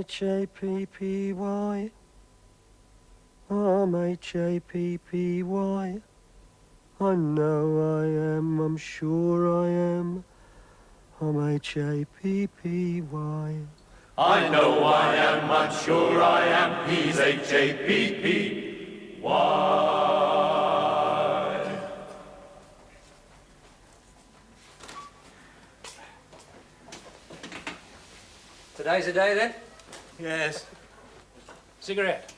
M-H-A-P-P-Y. I'm H-A-P-P-Y. I know I am, I'm sure I am. I'm H-A-P-P-Y. I know I am, I'm sure I am. He's H-A-P-P-Y. Today's the day, then? Yes. Cigarette.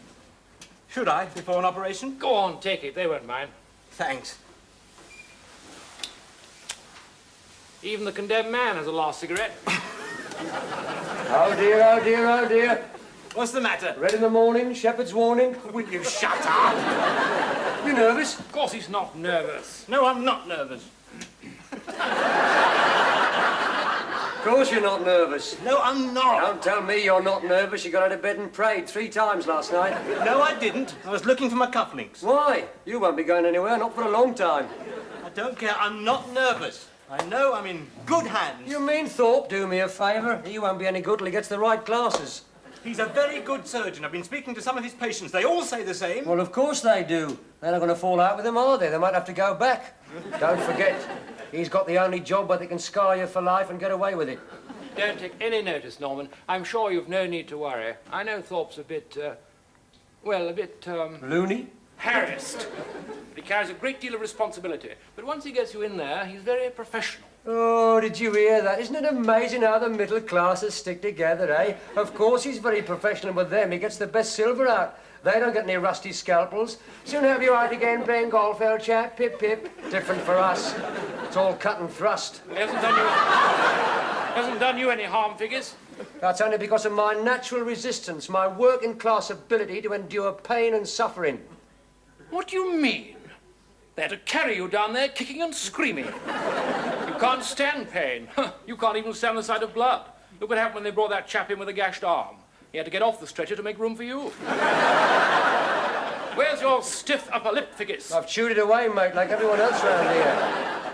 Should I, before an operation? Go on, take it. They won't mind. Thanks. Even the condemned man has a last cigarette. Oh dear, oh dear, oh dear. What's the matter? Red in the morning, shepherd's warning. Will you shut up? You nervous? Of course he's not nervous. No, I'm not nervous. Of course you're not nervous. No, I'm not. Don't tell me you're not nervous. You got out of bed and prayed 3 times last night. No, I didn't. I was looking for my cufflinks. Why? You won't be going anywhere, not for a long time. I don't care. I'm not nervous. I know I'm in good hands. You mean Thorpe do me a favour? He won't be any good till he gets the right glasses. He's a very good surgeon. I've been speaking to some of his patients. They all say the same. Well, of course they do. They're not going to fall out with him, are they? They might have to go back. Don't forget, he's got the only job where they can scar you for life and get away with it. Don't take any notice, Norman. I'm sure you've no need to worry. I know Thorpe's a bit, Loony? harassed. But he carries a great deal of responsibility. But once he gets you in there, he's very professional. Oh, did you hear that? Isn't it amazing how the middle classes stick together, eh? Of course he's very professional with them. He gets the best silver out. They don't get any rusty scalpels. Soon have you out again playing golf, old chap. Pip, pip. Different for us. It's all cut and thrust. He hasn't done you any harm, Figures. That's only because of my natural resistance, my working class ability to endure pain and suffering. What do you mean? They had to carry you down there kicking and screaming. You can't stand pain. You can't even stand the sight of blood. Look what happened when they brought that chap in with a gashed arm. He had to get off the stretcher to make room for you. Where's your stiff upper lip, Figures? I've chewed it away, mate, like everyone else round here.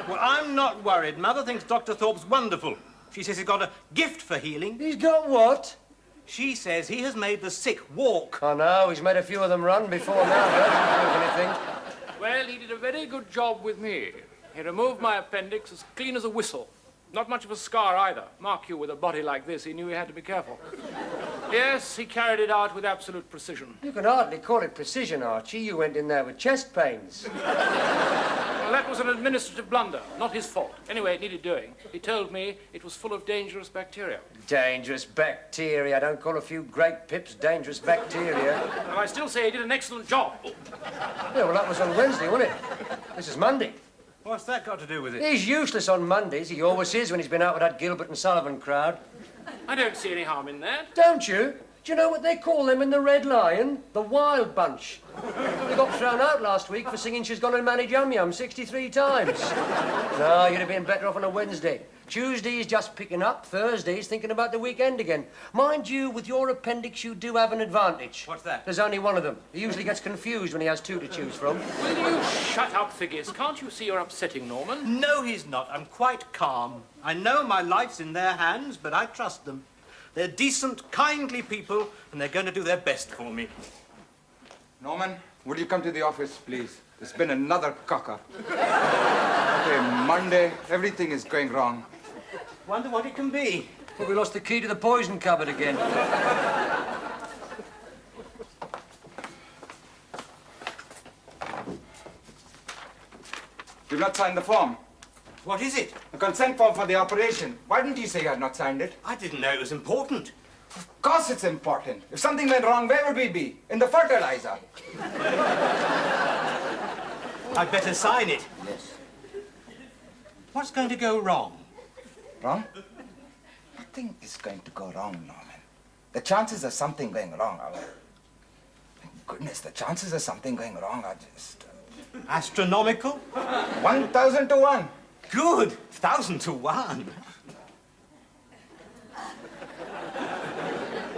Well, I'm not worried. Mother thinks Dr. Thorpe's wonderful. She says he's got a gift for healing. He's got what? She says he has made the sick walk. I know, he's made a few of them run before now, but that doesn't prove anything. Well, he did a very good job with me. He removed my appendix as clean as a whistle. Not much of a scar either. Mark you, with a body like this, he knew he had to be careful. Yes, he carried it out with absolute precision. You can hardly call it precision, Archie. You went in there with chest pains. Well, that was an administrative blunder, not his fault. Anyway, it needed doing. He told me it was full of dangerous bacteria. Dangerous bacteria. Don't call a few great pips dangerous bacteria. And I still say he did an excellent job. Yeah, well, that was on Wednesday, wasn't it? This is Monday. What's that got to do with it? He's useless on Mondays. He always is when he's been out with that Gilbert and Sullivan crowd. I don't see any harm in that. Don't you? Do you know what they call them in the Red Lion? The Wild Bunch. They got thrown out last week for singing She's Gonna Marry Yum Yum 63 times. No, you'd have been better off on a Wednesday. Tuesday's just picking up. Thursday's thinking about the weekend again. Mind you, with your appendix, you do have an advantage. What's that? There's only one of them. He usually gets confused when he has 2 to choose from. Will you shut up, Figures? Can't you see you're upsetting Norman? No, he's not. I'm quite calm. I know my life's in their hands, but I trust them. They're decent, kindly people, and they're going to do their best for me. Norman, would you come to the office, please? There's been another cock-up. Okay, Monday, everything is going wrong. Wonder what it can be. Well, we lost the key to the poison cupboard again. You've not signed the form. What is it? The consent form for the operation. Why didn't you say you had not signed it? I didn't know it was important. Of course it's important. If something went wrong, where would we be? In the fertilizer. I'd better sign it. Yes. What's going to go wrong? Wrong? Nothing is going to go wrong, Norman. The chances of something going wrong are... Thank goodness, the chances of something going wrong are just... Astronomical? 1,000 to 1. Good. 1,000 to 1.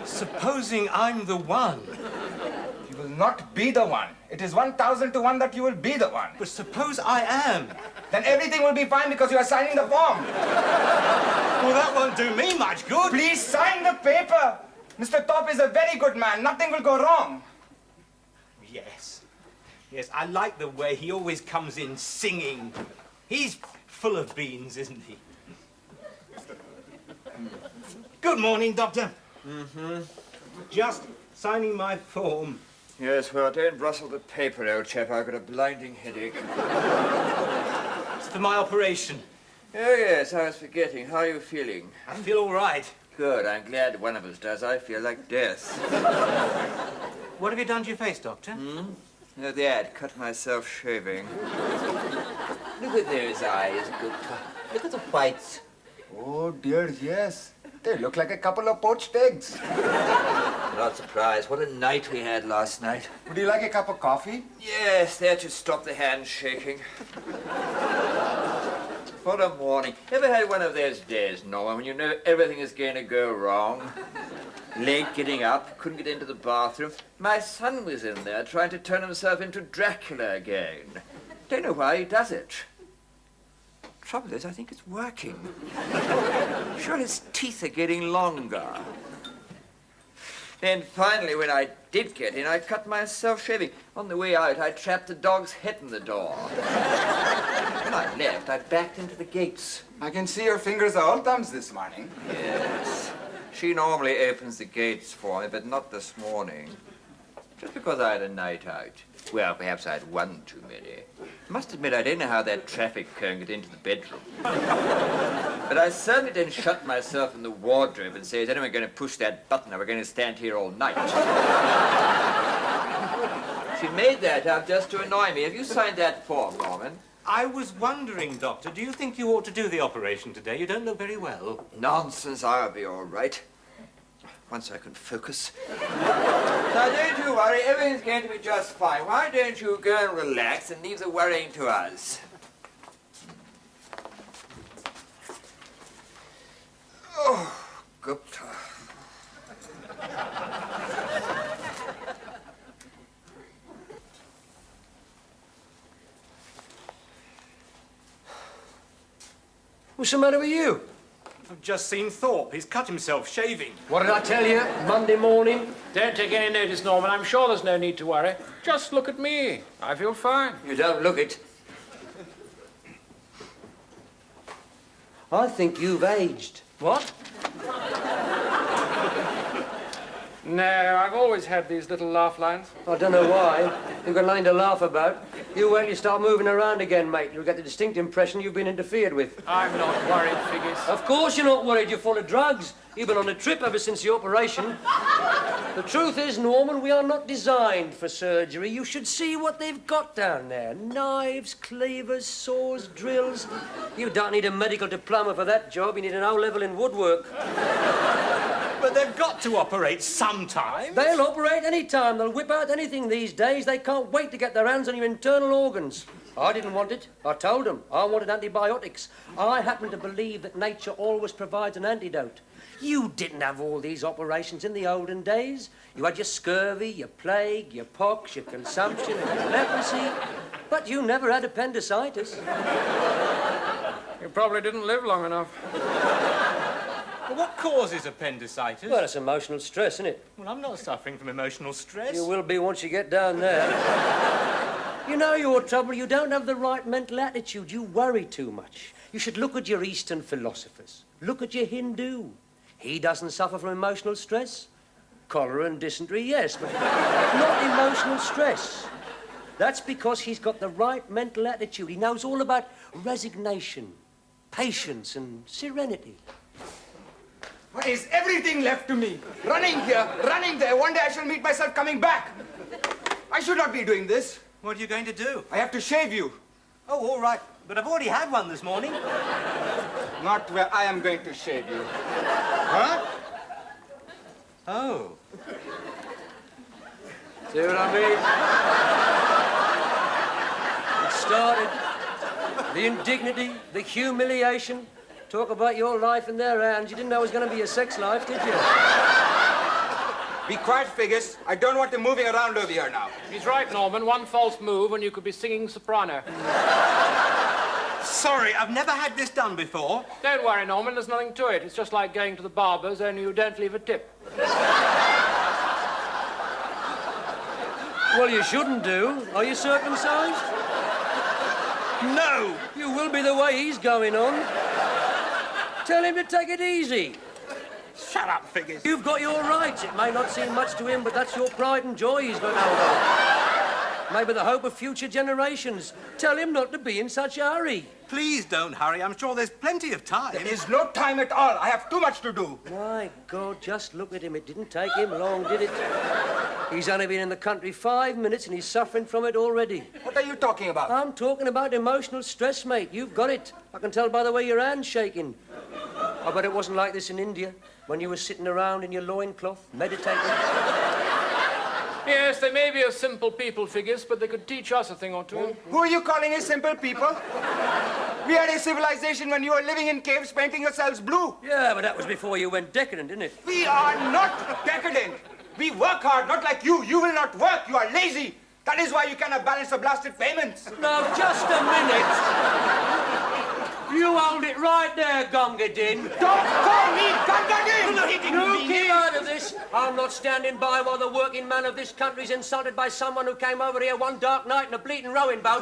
Supposing I'm the one. You will not be the one. It is 1,000 to 1 that you will be the one. But suppose I am. Then everything will be fine because you are signing the form. Well, that won't do me much good. Please sign the paper. Mr. Thorpe is a very good man. Nothing will go wrong. Yes. Yes, I like the way he always comes in singing. He's full of beans, isn't he? Good morning, Doctor. Just signing my form. Yes, well, don't rustle the paper, old chap. I've got a blinding headache. It's for my operation. Oh, yes, I was forgetting. How are you feeling? I feel all right. Good, I'm glad one of us does. I feel like death. What have you done to your face, Doctor? Oh, that, cut myself shaving. Look at those eyes, Gupta. Look at the whites. Oh, dear, yes. They look like a couple of poached eggs. Not surprised. What a night we had last night. Would you like a cup of coffee? Yes, that should stop the hand shaking. What a morning. Ever had one of those days, Norman, when you know everything is going to go wrong? Late getting up, couldn't get into the bathroom. My son was in there trying to turn himself into Dracula again. Don't know why he does it. Trouble is, I think it's working. Sure, his teeth are getting longer. Then finally, when I did get in, I cut myself shaving. On the way out, I trapped the dog's head in the door. When I left, I backed into the gates. I can see your fingers are all thumbs this morning. Yes. She normally opens the gates for me, but not this morning. Just because I had a night out. Well, perhaps I had one too many. I must admit, I don't know how that traffic cone got into the bedroom. But I certainly didn't shut myself in the wardrobe and say, is anyone going to push that button or we're going to stand here all night? She made that up just to annoy me. Have you signed that form, Norman? I was wondering, Doctor, do you think you ought to do the operation today? You don't look very well. Nonsense, I'll be all right. Once I can focus. Now, don't you worry, everything's going to be just fine. Why don't you go and relax and leave the worrying to us? Oh, Gupta. What's the matter with you? I've just seen Thorpe. He's cut himself shaving. What did I tell you? Monday morning? Don't take any notice, Norman. I'm sure there's no need to worry. Just look at me. I feel fine. You don't look it. I think you've aged. What? No, I've always had these little laugh lines. I don't know why. You've got nothing to laugh about. You wait till you start moving around again, mate. You'll get the distinct impression you've been interfered with. I'm not worried, Figgis. Of course you're not worried. You're full of drugs. You've been on a trip ever since the operation. The truth is, Norman, we are not designed for surgery. You should see what they've got down there. Knives, cleavers, saws, drills. You don't need a medical diploma for that job. You need an O-level in woodwork. But they've got to operate sometime. They'll operate any time. They'll whip out anything these days. They can't wait to get their hands on your internal organs. I didn't want it. I told them. I wanted antibiotics. I happen to believe that nature always provides an antidote. You didn't have all these operations in the olden days. You had your scurvy, your plague, your pox, your consumption, and your leprosy. But you never had appendicitis. You probably didn't live long enough. Well, what causes appendicitis? Well, it's emotional stress, isn't it? Well, I'm not suffering from emotional stress. You will be once you get down there. You know your trouble. You don't have the right mental attitude. You worry too much. You should look at your Eastern philosophers. Look at your Hindu. He doesn't suffer from emotional stress. Cholera and dysentery, yes, but not emotional stress. That's because he's got the right mental attitude. He knows all about resignation, patience, and serenity. What is everything left to me? Running here, running there. One day I shall meet myself coming back. I should not be doing this. What are you going to do? I have to shave you. Oh, all right. But I've already had one this morning. Not where I am going to shave you. Huh? Oh. See what I mean? It started. The indignity, the humiliation. Talk about your life in their hands. You didn't know it was going to be a sex life, did you? Be quiet, Figgis. I don't want them moving around over here now. He's right, Norman. One false move and you could be singing soprano. Sorry, I've never had this done before. Don't worry, Norman, there's nothing to it. It's just like going to the barber's, only you don't leave a tip. Well, you shouldn't do. Are you circumcised? No! You will be the way he's going on. Tell him to take it easy. Shut up, Figures. You've got your rights. It may not seem much to him, but that's your pride and joy he's got hold of. Maybe the hope of future generations. Tell him not to be in such a hurry. Please don't hurry. I'm sure there's plenty of time. There is no time at all. I have too much to do. My God, just look at him. It didn't take him long, did it? He's only been in the country 5 minutes and he's suffering from it already. What are you talking about? I'm talking about emotional stress, mate. You've got it. I can tell by the way your hand's shaking. I bet it wasn't like this in India, when you were sitting around in your loincloth, meditating. Yes, they may be a simple people, Figures, but they could teach us a thing or two. Who are you calling a simple people? We had a civilization when you were living in caves painting yourselves blue. Yeah, but that was before you went decadent, didn't it? We are not decadent. We work hard, not like you. You will not work. You are lazy. That is why you cannot balance the blasted payments. Now, just a minute. You hold it right there, Gunga Din. Don't call me Gunga Din! No, keep out of this. I'm not standing by while the working man of this country's insulted by someone who came over here one dark night in a bleating rowing boat.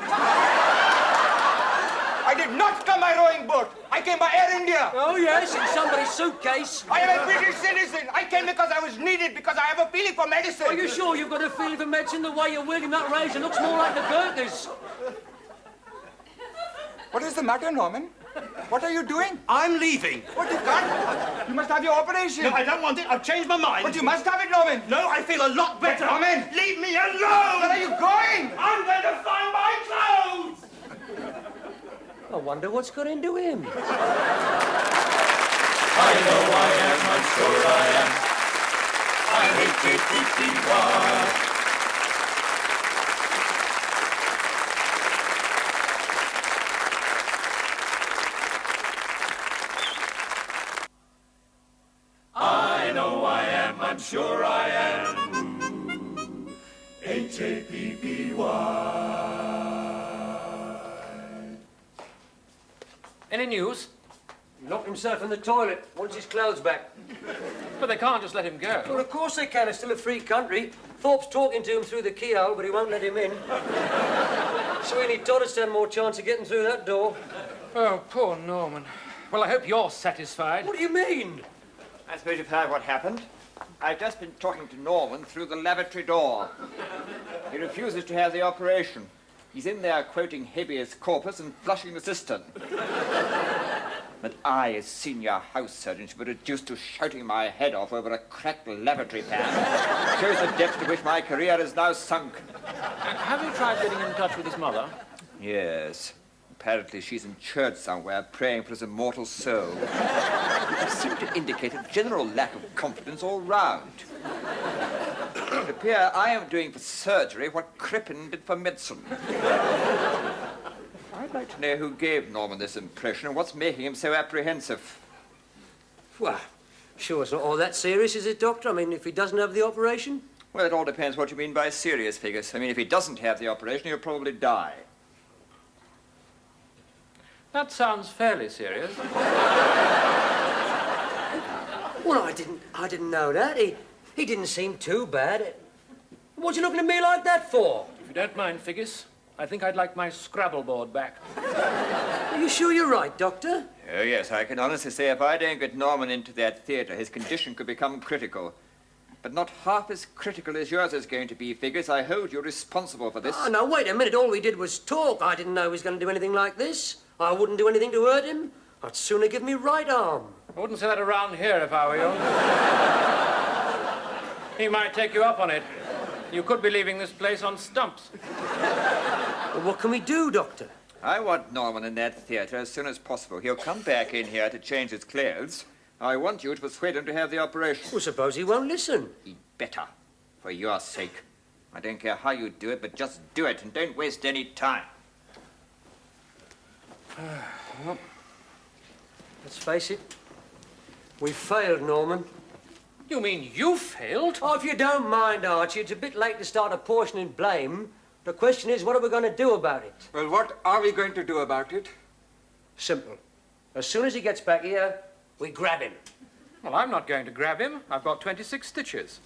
I did not come by rowing boat. I came by Air India. Oh, yes, in somebody's suitcase. I am a British citizen. I came because I was needed, because I have a feeling for medicine. Are you sure you've got a feeling for medicine? The way you're wielding that razor looks more like the Gurkhas. What is the matter, Norman? What are you doing? I'm leaving. What, you can't? You must have your operation. No, I don't want it. I've changed my mind. But you must have it, Norman. No, I feel a lot better. Norman! Leave me alone! Where are you going? I'm going to find my clothes! I wonder what's got into him. I know I am, I'm sure I am. I'm H-A-P-P-Y. I know I am, I'm sure I am. H-A-P-P-Y. Any news? He locked himself in the toilet, wants his clothes back. But they can't just let him Well, go. of course they can. It's still a free country. Thorpe's talking to him through the keyhole, but he won't let him in. Sweeney Todd has had more chance of getting through that door. Oh, poor Norman. Well, I hope you're satisfied. What do you mean? I suppose you've heard what happened. I've just been talking to Norman through the lavatory door. He refuses to have the operation. He's in there quoting habeas corpus and flushing the cistern. But I, as senior house surgeon, should be reduced to shouting my head off over a cracked lavatory pan. Shows the depth to which my career is now sunk. Have you tried getting in touch with his mother? Yes. Apparently she's in church somewhere praying for his immortal soul. It seemed to indicate a general lack of confidence all round. It would appear I am doing for surgery what Crippen did for medicine. I'd like to know who gave Norman this impression and what's making him so apprehensive. Well, sure, it's not all that serious, is it, Doctor? I mean, if he doesn't have the operation? Well, it all depends what you mean by serious, Figures. I mean, if he doesn't have the operation, he'll probably die. That sounds fairly serious. Well, I didn't know that. He didn't seem too bad. What's he looking at me like that for? If you don't mind, Figures, I think I'd like my Scrabble board back. Are you sure you're right, Doctor? Oh, yes, I can honestly say if I don't get Norman into that theatre, his condition could become critical. But not half as critical as yours is going to be, Figures. I hold you responsible for this. Oh, now, wait a minute. All we did was talk. I didn't know he was going to do anything like this. I wouldn't do anything to hurt him. I'd sooner give me right arm. I wouldn't say that around here if I were you. He might take you up on it. You could be leaving this place on stumps. Well, what can we do, Doctor? I want Norman in that theatre as soon as possible. He'll come back in here to change his clothes. I want you to persuade him to have the operation. Well, suppose he won't listen. He'd better, for your sake. I don't care how you do it, but just do it and don't waste any time. Let's face it. We failed, Norman. You mean you failed? Oh, if you don't mind, Archie, it's a bit late to start apportioning blame. The question is, what are we going to do about it? Well, what are we going to do about it? Simple. As soon as he gets back here, we grab him. Well, I'm not going to grab him. I've got 26 stitches.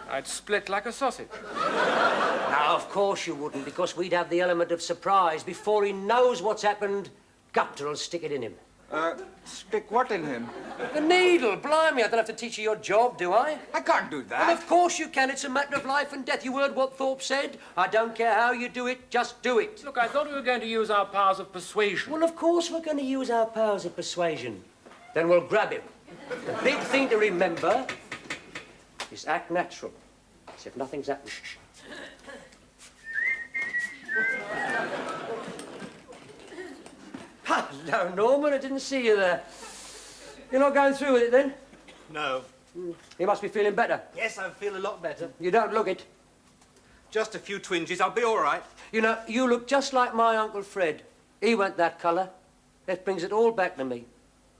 I'd split like a sausage. Now, of course you wouldn't, because we'd have the element of surprise. Before he knows what's happened, Gupta will stick it in him. Stick what in him? The needle, blimey, I don't have to teach you your job, do I? I can't do Well, that. of course you can. It's a matter of life and death. You heard what Thorpe said? I don't care how you do it, just do it. Look, I thought we were going to use our powers of persuasion. Well, of course we're going to use our powers of persuasion. Then we'll grab him. The big thing to remember is act natural, as if nothing's happened. Hello, Norman. I didn't see you there. You're not going through with it, then? No. You must be feeling better. Yes, I feel a lot better. You don't look it. Just a few twinges. I'll be all right. You know, you look just like my Uncle Fred. He went that colour. That brings it all back to me.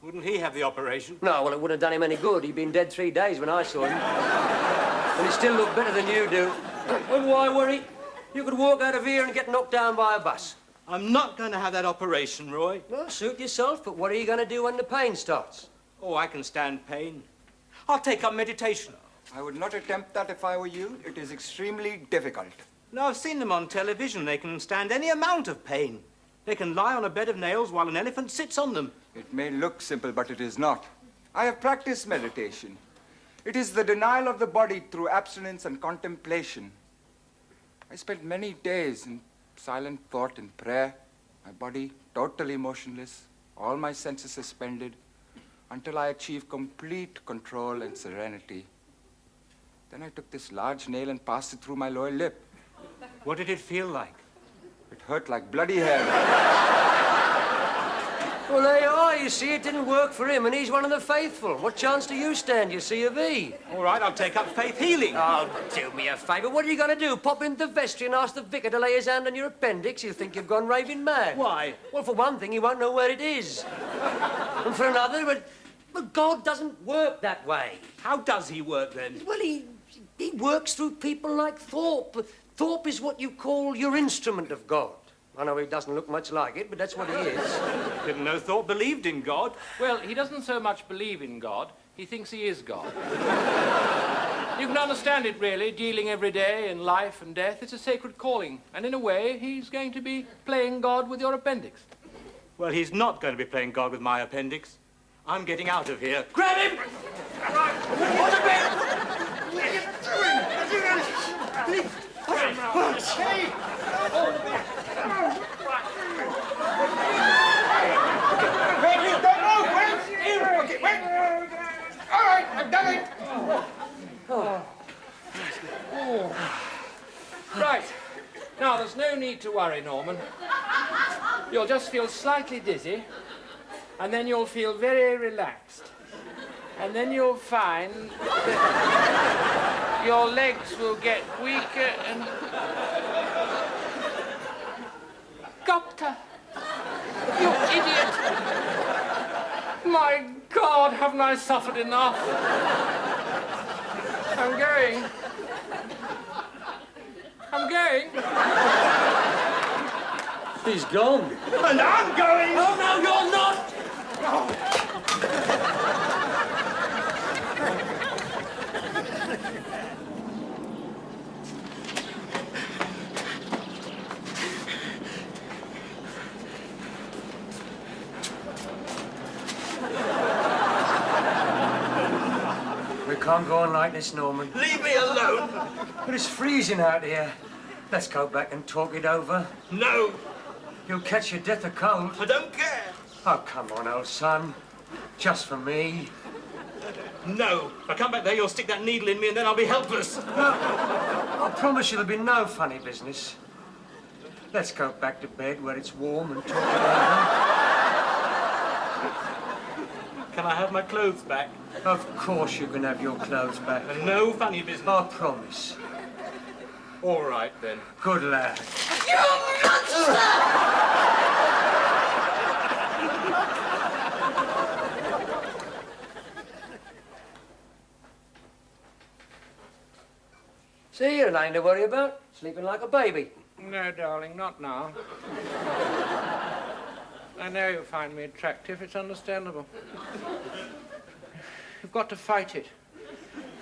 Wouldn't he have the operation? No, well, it wouldn't have done him any good. He'd been dead 3 days when I saw him. And he still looked better than you do. And why worry? You could walk out of here and get knocked down by a bus. I'm not going to have that operation, Roy. Well, suit yourself, but what are you going to do when the pain starts? Oh, I can stand pain. I'll take up meditation. I would not attempt that if I were you. It is extremely difficult. No, I've seen them on television. They can stand any amount of pain. They can lie on a bed of nails while an elephant sits on them. It may look simple, but it is not. I have practiced meditation. It is the denial of the body through abstinence and contemplation. I spent many days in silent thought and prayer, my body totally motionless, all my senses suspended, until I achieved complete control and serenity. Then I took this large nail and passed it through my lower lip. What did it feel like? It hurt like bloody hell. Well, there you are. You see, it didn't work for him, and he's one of the faithful. What chance do you stand, you C of E? All right, I'll take up faith healing. Oh, do me a favour. What are you going to do? Pop into the vestry and ask the vicar to lay his hand on your appendix? He'll think you've gone raving mad. Why? Well, for one thing, he won't know where it is. And for another, but God doesn't work that way. How does he work, then? Well, he works through people like Thorpe. Thorpe is what you call your instrument of God. I know he doesn't look much like it, but that's what he is. Didn't know Thorpe believed in God. Well, he doesn't so much believe in God, he thinks he is God. You can understand it, really, dealing every day in life and death. It's a sacred calling. And in a way, he's going to be playing God with your appendix. Well, he's not going to be playing God with my appendix. I'm getting out of here. Grab him! On the bed! Right. Now, there's no need to worry, Norman. You'll just feel slightly dizzy, and then you'll feel very relaxed. And then you'll find that your legs will get weaker and... Gupta! You idiot! My God, haven't I suffered enough? I'm going. I'm going. He's gone. And I'm going! Oh, no, you're not! We can't go on like this, Norman. Leave me alone! But it's freezing out here. Let's go back and talk it over. No, You'll catch your death of cold. I don't care. Oh, come on, old son. Just for me. No, if I come back there, you'll stick that needle in me and then I'll be helpless. I promise you there'll be no funny business. Let's go back to bed where it's warm and talk it over. Can I have my clothes back? Of course you can have your clothes back. And no funny business. I promise. All right, then. Good lad. See, you're nothing to worry about. Sleeping like a baby. No, darling, not now. I know you find me attractive. It's understandable. You've got to fight it.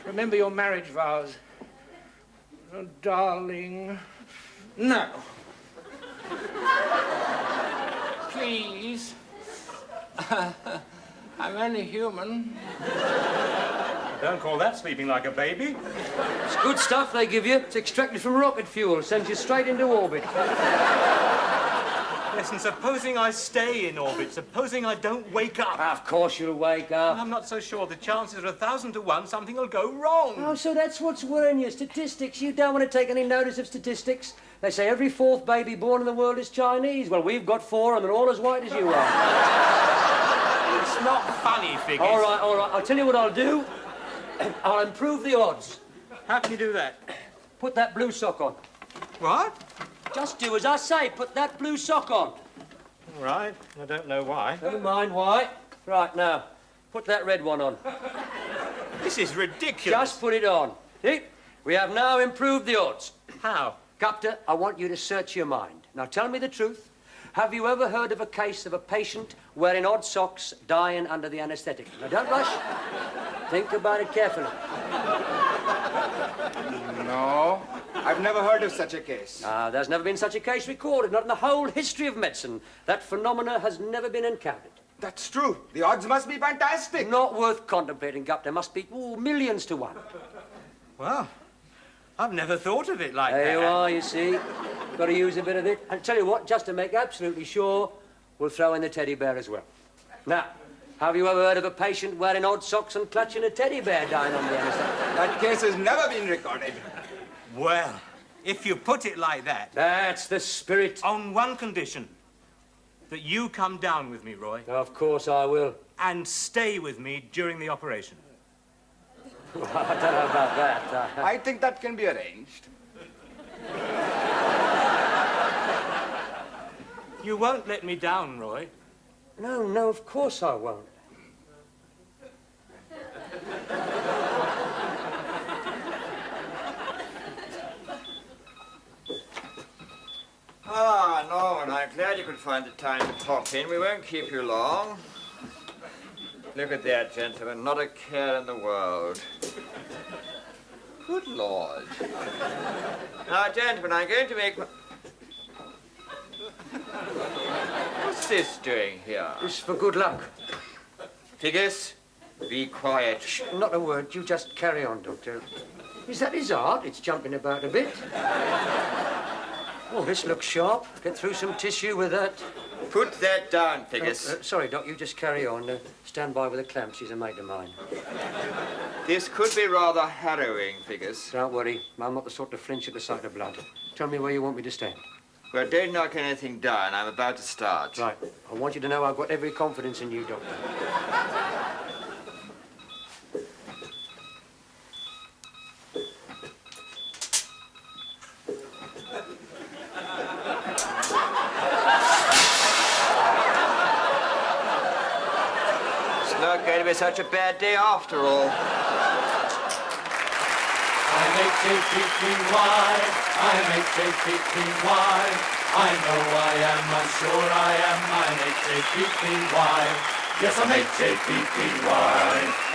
Remember your marriage vows. Oh, darling. No. Please. I'm only human. Don't call that sleeping like a baby. It's good stuff they give you. It's extracted from rocket fuel. Sends you straight into orbit. Listen, supposing I stay in orbit, supposing I don't wake up. Of course you'll wake up. I'm not so sure. The chances are 1,000 to 1 something will go wrong. Oh, so that's what's worrying you, statistics. You don't want to take any notice of statistics. They say every 4th baby born in the world is Chinese. Well, we've got 4 and they're all as white as you are. It's not funny, Figures. All right. I'll tell you what I'll do. I'll improve the odds. How can you do that? Put that blue sock on. What? Just do as I say. Put that blue sock on. All right. I don't know why. Never mind why. Right, now, put that red one on. This is ridiculous. Just put it on. See? We have now improved the odds. How? Gupta, I want you to search your mind. Now, tell me the truth. Have you ever heard of a case of a patient wearing odd socks dying under the anaesthetic? Now, don't rush. Think about it carefully. No, I've never heard of such a case. There's never been such a case recorded, not in the whole history of medicine. That phenomena has never been encountered. That's true. The odds must be fantastic. Not worth contemplating, Gupta. Must be millions to 1. Well, I've never thought of it like that. There you are, you see. Got to use a bit of it. And tell you what, just to make absolutely sure, we'll throw in the teddy bear as well. Now, have you ever heard of a patient wearing odd socks and clutching a teddy bear dying on the anaesthetic? That case has never been recorded. Well, if you put it like that... That's the spirit. On one condition. That you come down with me, Roy. Of course I will. And stay with me during the operation. Well, I don't know about that. I think that can be arranged. You won't let me down, Roy. No, of course I won't. Ah, Norman, I'm glad you could find the time to pop in. We won't keep you long. Look at that, gentlemen. Not a care in the world. Good Lord. Now, gentlemen, I'm going to make... What's this doing here? It's for good luck. Figures, be quiet. Shh, not a word. You just carry on, Doctor. Is that his heart? It's jumping about a bit. Oh, this looks sharp. Get through some tissue with that. Put that down, Figures. Sorry, Doc, you just carry on. Stand by with the clamps. He's a mate of mine. This could be rather harrowing, Figures. Don't worry. I'm not the sort to flinch at the sight of blood. Tell me where you want me to stand. Well, don't knock anything down. I'm about to start. Right. I want you to know I've got every confidence in you, Doctor. It's not going to be such a bad day after all. I'm H-A-P-P-Y, I'm H-A-P-P-Y. I know I am, I'm sure I am, I'm H-A-P-P-Y. Yes, I'm H-A-P-P-Y,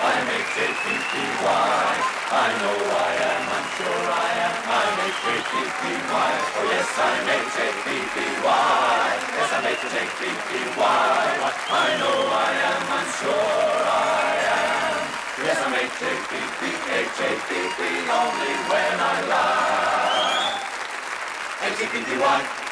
I'm H-A-P-P-Y. I know I am, I'm sure I am, I'm H-A-P-P-Y. Oh yes, I'm H-A-P-P-Y. Yes, I'm H-A-P-P-Y. I know I am, I'm sure I am. Yes, I'm H-A-P-P, H-A-P-P, only when I lie. H-A-P-P-Y.